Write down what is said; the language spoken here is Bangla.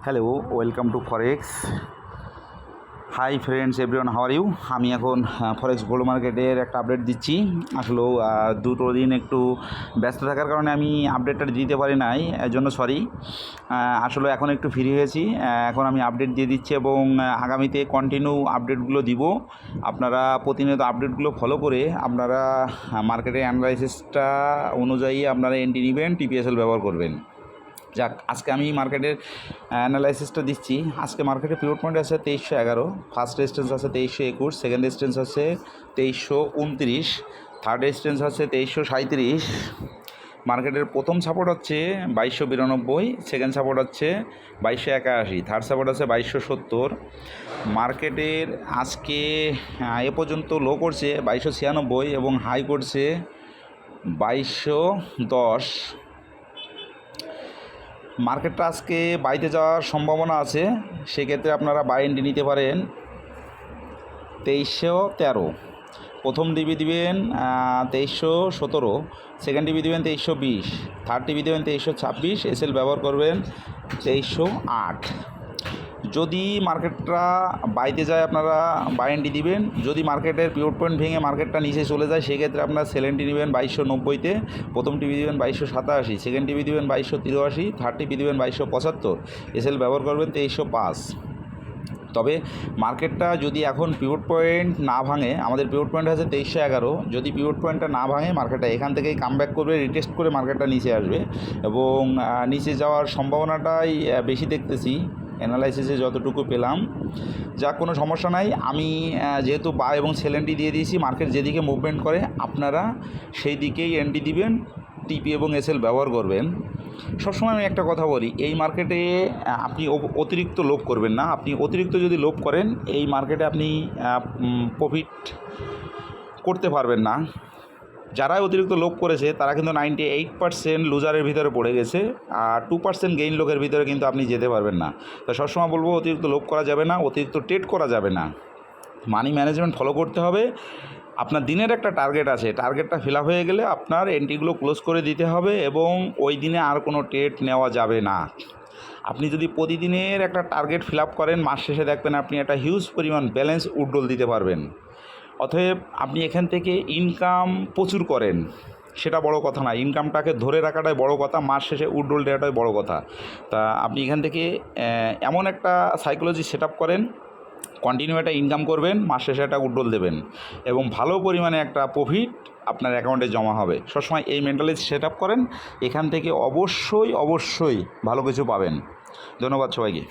Hello, welcome to forex. Hi friends, everyone, how are you? আমি এখন ফরেক্স গোল্ড মার্কেটের একটা আপডেট দিচ্ছি। আসলেও দুটো দিন একটু ব্যস্ত থাকার কারণে আমি আপডেটটা দিতে পারি নাই, এর জন্য সরি। আসলে এখন একটু ফ্রি হয়েছি, এখন আমি আপডেট দিয়ে দিচ্ছি এবং আগামীতে কন্টিনিউ আপডেটগুলো দিব। আপনারা প্রতিনিয়ত আপডেটগুলো ফলো করে আপনারা মার্কেটের অ্যানালাইসিসটা অনুযায়ী আপনারা এন্ট্রি নেবেন, টিপিএসএল ব্যবহার করবেন। যাক, আজকে আমি মার্কেটের অ্যানালাইসিসটা দিচ্ছি। আজকে মার্কেটের পিভট পয়েন্ট আছে 2311, ফার্স্ট রেজিস্ট্যান্স আছে 2321, সেকেন্ড রেজিস্ট্যান্স আছে 2329, থার্ড রেজিস্ট্যান্স আছে 2337। মার্কেটের প্রথম সাপোর্ট হচ্ছে 2292, সেকেন্ড সাপোর্ট হচ্ছে 2281, থার্ড সাপোর্ট আছে 2270। মার্কেটের আজকে এ পর্যন্ত লো করছে 2296 এবং হাই করছে 2210। মার্কেটটা আজকে বাইতে যাওয়ার সম্ভাবনা আছে, সেক্ষেত্রে আপনারা বাই এন্ট্রি নিতে পারেন 2313। প্রথম ডিবি দিবেন 2317, সেকেন্ড ডিবি দিবেন 2320, থার্ড ডিবি দেবেন 2326, এসএল ব্যবহার করবেন 2308। যদি মার্কেটটা বাইতে যায় আপনারা বাই এন্ট্রি দিবেন। যদি মার্কেটের পিভট পয়েন্ট ভেঙে মার্কেটটা নিচে চলে যায় সেক্ষেত্রে আপনারা সেল এন্ট্রি নেবেন 2290-তে, প্রথম টিভি দেবেন 2287, সেকেন্ড টিভি দেবেন 2283, থার্ড টিভি দেবেন 2275, এসএল ব্যবহার করবেন 2305। তবে মার্কেটটা যদি এখন পিভট পয়েন্ট না ভাঙে, আমাদের পিভট পয়েন্ট আছে 2311, যদি পিভট পয়েন্টটা না ভাঙে মার্কেটটা এখান থেকেই কামব্যাক করবে, রিটেস্ট করে মার্কেটটা নিচে আসবে এবং নিচে যাওয়ার সম্ভাবনাটাই বেশি দেখতেছি অ্যানালাইসিসে যতটুকু পেলাম। যা কোনো সমস্যা নাই, আমি যেহেতু বাই এবং সেল এন্ট্রি দিয়ে দিয়েছি, মার্কেট যেদিকে মুভমেন্ট করে আপনারা সেই দিকেই এন্ট্রি দিবেন, টিপি এবং এসএল ব্যবহার করবেন। সবসময় আমি একটা কথা বলি, এই মার্কেটে আপনি অতিরিক্ত লোভ করবেন না। আপনি অতিরিক্ত যদি লোভ করেন এই মার্কেটে আপনি প্রফিট করতে পারবেন না। যারা অতিরিক্ত লোভ করেছে তারা কিন্তু 98% লুজারের ভিতরে পড়ে গেছে, আর 2% গেইন লোকের ভিতরে কিন্তু আপনি যেতে পারবেন না। তো সবসময় বলবো অতিরিক্ত লোভ করা যাবে না, অতিরিক্ত ট্রেড করা যাবে না, মানি ম্যানেজমেন্ট ফলো করতে হবে। আপনার দিনের একটা টার্গেট আছে, টার্গেটটা ফিল আপ হয়ে গেলে আপনার এন্ট্রিগুলো ক্লোজ করে দিতে হবে এবং ওই দিনে আর কোনো ট্রেড নেওয়া যাবে না। আপনি যদি প্রতিদিনের একটা টার্গেট ফিল আপ করেন, মাস শেষে দেখবেন আপনি একটা হিউজ পরিমাণ ব্যালেন্স উইথড্রল দিতে পারবেন। অতএব আপনি এখান থেকে ইনকাম প্রচুর করেন, সেটা বড় কথা না, ইনকামটাকে ধরে রাখাটাই বড় কথা, মাস শেষে উইথড্রল দেওয়াটাই বড় কথা। তা আপনি এখান থেকে এমন একটা সাইকোলজি সেট আপ করেন, কন্টিনিউ একটা ইনকাম করবেন, মাস শেষে একটা উইথড্রল দেবেন এবং ভালো পরিমাণে একটা প্রফিট আপনার অ্যাকাউন্টে জমা হবে। সবসময় এই মেন্টালিটি সেট আপ করেন, এখান থেকে অবশ্যই ভালো কিছু পাবেন। ধন্যবাদ সবাইকে।